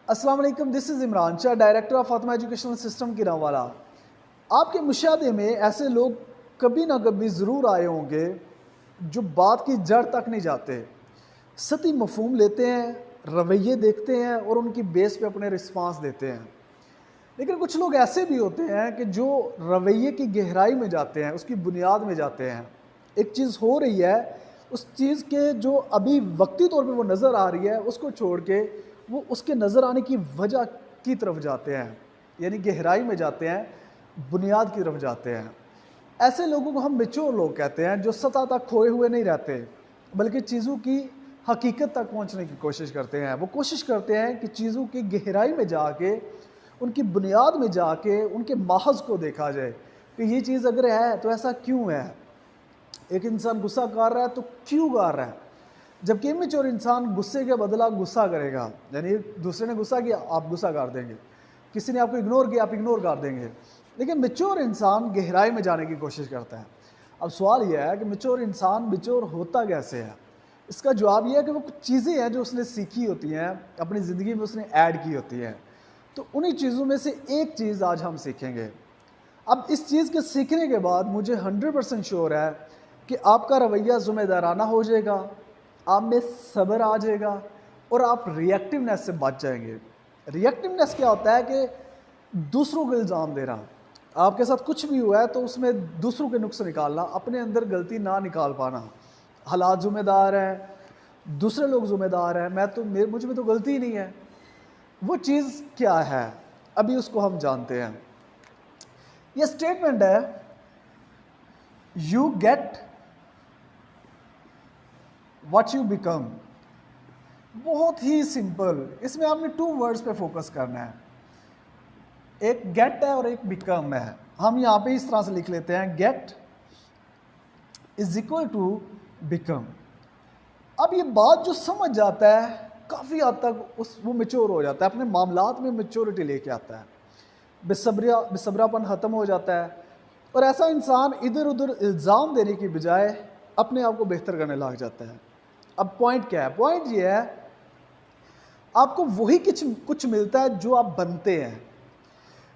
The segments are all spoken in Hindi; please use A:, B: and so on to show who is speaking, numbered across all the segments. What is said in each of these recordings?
A: अस्सलाम वालेकुम, this is Imran Shah, director of Fatima educational system Kirawala. आपके मुशाहदे में ऐसे लोग कभी ना कभी ज़रूर आए होंगे जो बात की जड़ तक नहीं जाते, सतही मफ़हूम लेते हैं, रवैये देखते हैं और उनकी बेस पे अपने रिस्पांस देते हैं। लेकिन कुछ लोग ऐसे भी होते हैं कि जो रवैये की गहराई में जाते हैं, उसकी बुनियाद में जाते हैं। एक चीज़ हो रही है, उस चीज़ के जो अभी वक्ती तौर पे वो नज़र आ रही है, उसको छोड़ के वो उसके नज़र आने की वजह की तरफ जाते हैं, यानी गहराई में जाते हैं, बुनियाद की तरफ जाते हैं। ऐसे लोगों को हम मैच्योर लोग कहते हैं, जो सतह तक खोए हुए नहीं रहते, बल्कि चीज़ों की हकीकत तक पहुंचने की कोशिश करते हैं। वो कोशिश करते हैं कि चीज़ों की गहराई में जाके, उनकी बुनियाद में जाके, उनके माहज़ को देखा जाए कि ये चीज़ अगर है तो ऐसा क्यों है। एक इंसान गुस्सा कर रहा है तो क्यों कर रहा है, जबकि इमेच्योर इंसान गुस्से के बदला गुस्सा करेगा। यानी दूसरे ने गुस्सा किया, आप गुस्सा कर देंगे, किसी ने आपको इग्नोर किया, आप इग्नोर कर देंगे। लेकिन मैच्योर इंसान गहराई में जाने की कोशिश करता है। अब सवाल यह है कि मैच्योर इंसान मैच्योर होता कैसे है। इसका जवाब यह है कि वो कुछ चीज़ें हैं जो उसने सीखी होती हैं, अपनी ज़िंदगी में उसने ऐड की होती हैं। तो उन्हीं चीज़ों में से एक चीज़ आज हम सीखेंगे। अब इस चीज़ के सीखने के बाद मुझे 100% श्योर है कि आपका रवैया ज़िम्मेदाराना हो जाएगा, आप में सब्र आ जाएगा और आप रिएक्टिवनेस से बच जाएंगे। रिएक्टिवनेस क्या होता है कि दूसरों को इल्ज़ाम देना। आपके साथ कुछ भी हुआ है तो उसमें दूसरों के नुक्स निकालना, अपने अंदर गलती ना निकाल पाना। हालात ज़िम्मेदार हैं, दूसरे लोग ज़िम्मेदार हैं, मुझ में तो गलती ही नहीं है। वो चीज़ क्या है, अभी उसको हम जानते हैं। ये स्टेटमेंट है, you get what you become. बहुत ही सिंपल, इसमें आपने 2 वर्ड्स पे फोकस करना है, एक गेट है और एक बिकम है। हम यहाँ पे इस तरह से लिख लेते हैं, get is equal to become. अब ये बात जो समझ जाता है काफ़ी हद तक वो मेच्योर हो जाता है, अपने मामलात में मेच्योरिटी लेके आता है, बेसब्रापन ख़त्म हो जाता है और ऐसा इंसान इधर उधर इल्ज़ाम देने की बजाय अपने आप को बेहतर करने लग जाता है। अब पॉइंट क्या है? पॉइंट ये है, आपको वही कुछ मिलता है जो आप बनते हैं।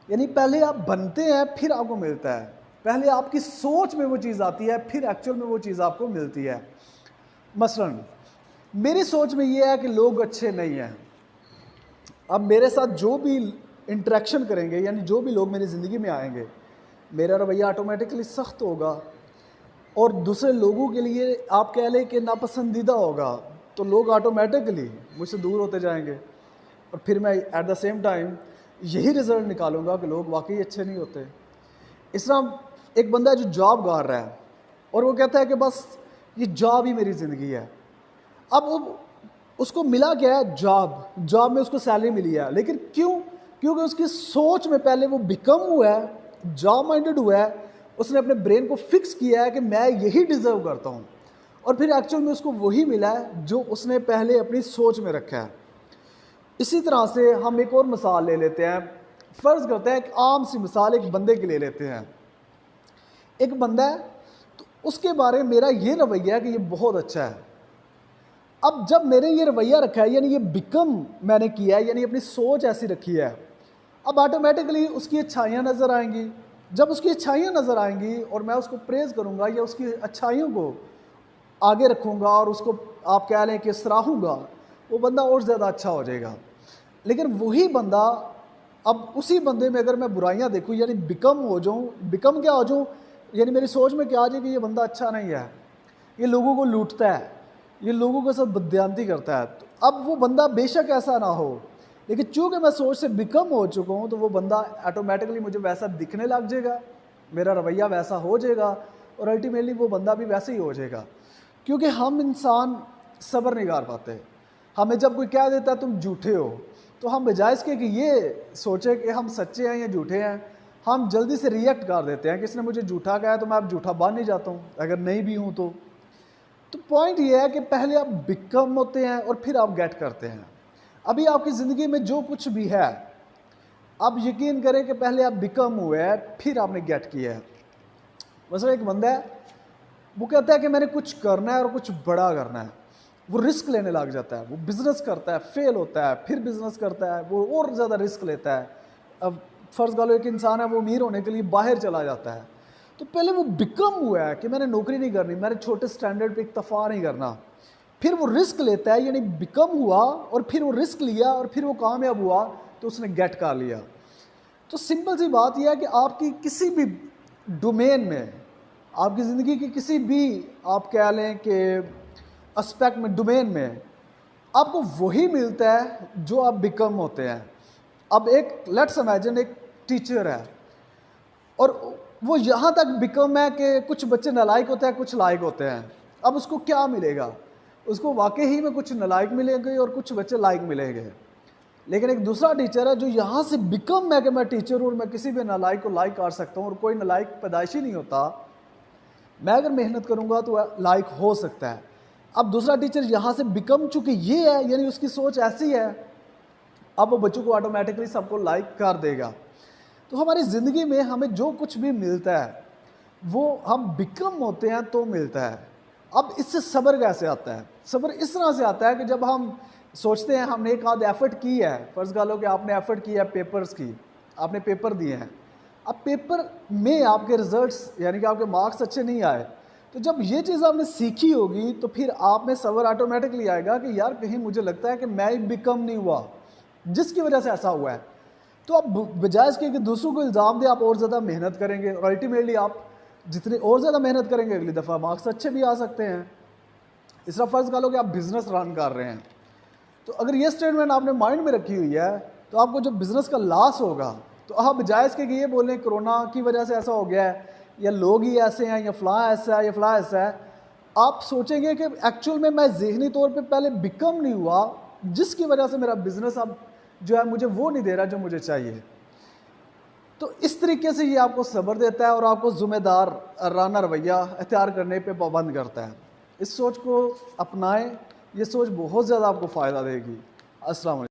A: यानी पहले आप बनते हैं फिर आपको मिलता है। पहले आपकी सोच में वो चीज़ आती है, फिर एक्चुअल में वो चीज़ आपको मिलती है। मसलन मेरी सोच में ये है कि लोग अच्छे नहीं हैं। अब मेरे साथ जो भी इंटरेक्शन करेंगे, यानी जो भी लोग मेरी ज़िंदगी में आएंगे, मेरा रवैया ऑटोमेटिकली सख्त होगा और दूसरे लोगों के लिए आप कह लें कि नापसंदीदा होगा, तो लोग ऑटोमेटिकली मुझसे दूर होते जाएंगे और फिर मैं एट द सेम टाइम यही रिज़ल्ट निकालूंगा कि लोग वाकई अच्छे नहीं होते। इस तरह एक बंदा है जो जॉब कर रहा है और वो कहता है कि बस ये जॉब ही मेरी ज़िंदगी है। अब वो उसको मिला क्या है? जॉब में उसको सैलरी मिली है, लेकिन क्यों? क्योंकि उसकी सोच में पहले वो बिकम हुआ है, जॉब माइंडेड हुआ है, उसने अपने ब्रेन को फिक्स किया है कि मैं यही डिज़र्व करता हूँ और फिर एक्चुअल में उसको वही मिला है जो उसने पहले अपनी सोच में रखा है। इसी तरह से हम एक और मिसाल ले लेते हैं। फ़र्ज़ करते हैं एक आम सी मिसाल एक बंदे के ले लेते हैं। एक बंदा है तो उसके बारे में मेरा ये रवैया है कि ये बहुत अच्छा है। अब जब मेरे ये रवैया रखा है, यानी ये बिकम मैंने किया है, यानी अपनी सोच ऐसी रखी है, अब ऑटोमेटिकली उसकी अच्छाइयाँ नज़र आएंगी। जब उसकी अच्छाइयाँ नज़र आएंगी और मैं उसको प्रेज़ करूँगा या उसकी अच्छाइयों को आगे रखूँगा और उसको आप कह लें कि सराहूँगा, वो बंदा और ज़्यादा अच्छा हो जाएगा। लेकिन वही बंदा, अब उसी बंदे में अगर मैं बुराइयाँ देखूँ, यानी बिकम हो जाऊँ, बिकम क्या हो जाऊँ, यानी मेरी सोच में क्या आ जाए कि ये बंदा अच्छा नहीं है, ये लोगों को लूटता है, ये लोगों के साथ बददियानती करता है, तो अब वो बंदा बेशक ऐसा ना हो, लेकिन चूँकि मैं सोच से बिकम हो चुका हूँ तो वो बंदा ऑटोमेटिकली मुझे वैसा दिखने लग जाएगा, मेरा रवैया वैसा हो जाएगा और अल्टीमेटली वो बंदा भी वैसे ही हो जाएगा। क्योंकि हम इंसान सब्र नहीं कर पाते। हमें जब कोई कह देता है तुम झूठे हो, तो हम बजाय इसके कि ये सोचे कि हम सच्चे हैं या झूठे हैं, हम जल्दी से रिएक्ट कर देते हैं कि इसने मुझे झूठा कहा है तो मैं अब झूठा बन नहीं जाता हूँ, अगर नहीं भी हूँ तो। पॉइंट ये है कि पहले आप बिकम होते हैं और फिर आप गेट करते हैं। अभी आपकी ज़िंदगी में जो कुछ भी है, आप यकीन करें कि पहले आप बिकम हुए हैं फिर आपने गेट किया है। मतलब एक बंदा है, वो कहता है कि मैंने कुछ करना है और कुछ बड़ा करना है। वो रिस्क लेने लग जाता है, वो बिजनेस करता है, फेल होता है, फिर बिजनेस करता है, वो और ज़्यादा रिस्क लेता है। अब फर्ज करो एक इंसान है, वो अमीर होने के लिए बाहर चला जाता है, तो पहले वो बिकम हुआ है कि मैंने नौकरी नहीं करनी, मैंने छोटे स्टैंडर्ड पे इक्तफा नहीं करना, फिर वो रिस्क लेता है, यानी बिकम हुआ और फिर वो रिस्क लिया और फिर वो कामयाब हुआ तो उसने गेट कर लिया। तो सिंपल सी बात यह है कि आपकी किसी भी डोमेन में, आपकी ज़िंदगी की किसी भी आप कह लें कि एस्पेक्ट में, डोमेन में, आपको वही मिलता है जो आप बिकम होते हैं। अब एक लेट्स इमेजिन एक टीचर है और वो यहाँ तक बिकम है कि कुछ बच्चे नालायक होते हैं, कुछ लायक होते हैं। अब उसको क्या मिलेगा? उसको वाकई ही में कुछ नालायक मिलेंगे और कुछ बच्चे लायक मिलेंगे। लेकिन एक दूसरा टीचर है जो यहाँ से बिकम है कि मैं टीचर हूँ और मैं किसी भी नालायक को लायक कर सकता हूँ और कोई नालायक पैदाइशी नहीं होता, मैं अगर मेहनत करूँगा तो लायक हो सकता है। अब दूसरा टीचर यहाँ से बिकम चूँकि ये है, यानी उसकी सोच ऐसी है, अब वो बच्चों को ऑटोमेटिकली सबको लाइक कर देगा। तो हमारी ज़िंदगी में हमें जो कुछ भी मिलता है वो हम बिकम होते हैं तो मिलता है। अब इससे सब्र कैसे आता है? सब्र इस तरह से आता है कि जब हम सोचते हैं हमने एक आध एफर्ट की है, फ़र्ज़ कर लो कि आपने एफर्ट किया है पेपर्स की, आपने पेपर दिए हैं, अब पेपर में आपके रिजल्ट्स यानी कि आपके मार्क्स अच्छे नहीं आए, तो जब ये चीज़ आपने सीखी होगी तो फिर आप में सब्र ऑटोमेटिकली आएगा कि यार कहीं मुझे लगता है कि मैं बिकम नहीं हुआ जिसकी वजह से ऐसा हुआ है। तो आप बजाय इसके कि दूसरों को इल्ज़ाम दे, आप और ज़्यादा मेहनत करेंगे और अल्टीमेटली आप जितनी और ज़्यादा मेहनत करेंगे अगली दफ़ा मार्क्स अच्छे भी आ सकते हैं। इस तरह फ़र्ज़ कर लो कि आप बिज़नेस रन कर रहे हैं, तो अगर ये स्टेटमेंट आपने माइंड में रखी हुई है तो आपको जब बिज़नेस का लॉस होगा तो आप बजाय इसके कि ये बोलें कोरोना की वजह से ऐसा हो गया है या लोग ही ऐसे हैं या फ़लाँ ऐसा है या फ़लाँ ऐसा है, आप सोचेंगे कि एक्चुअल में मैं ज़हनी तौर पे पहले बिकम नहीं हुआ जिसकी वजह से मेरा बिज़नेस अब जो है मुझे वो नहीं दे रहा जो मुझे चाहिए। तो इस तरीके से ये आपको सब्र देता है और आपको ज़िम्मेदार राना रवैया अख्तियार करने पे पाबंद करता है। इस सोच को अपनाएं, ये सोच बहुत ज़्यादा आपको फ़ायदा देगी। अस्सलाम वालेकुम।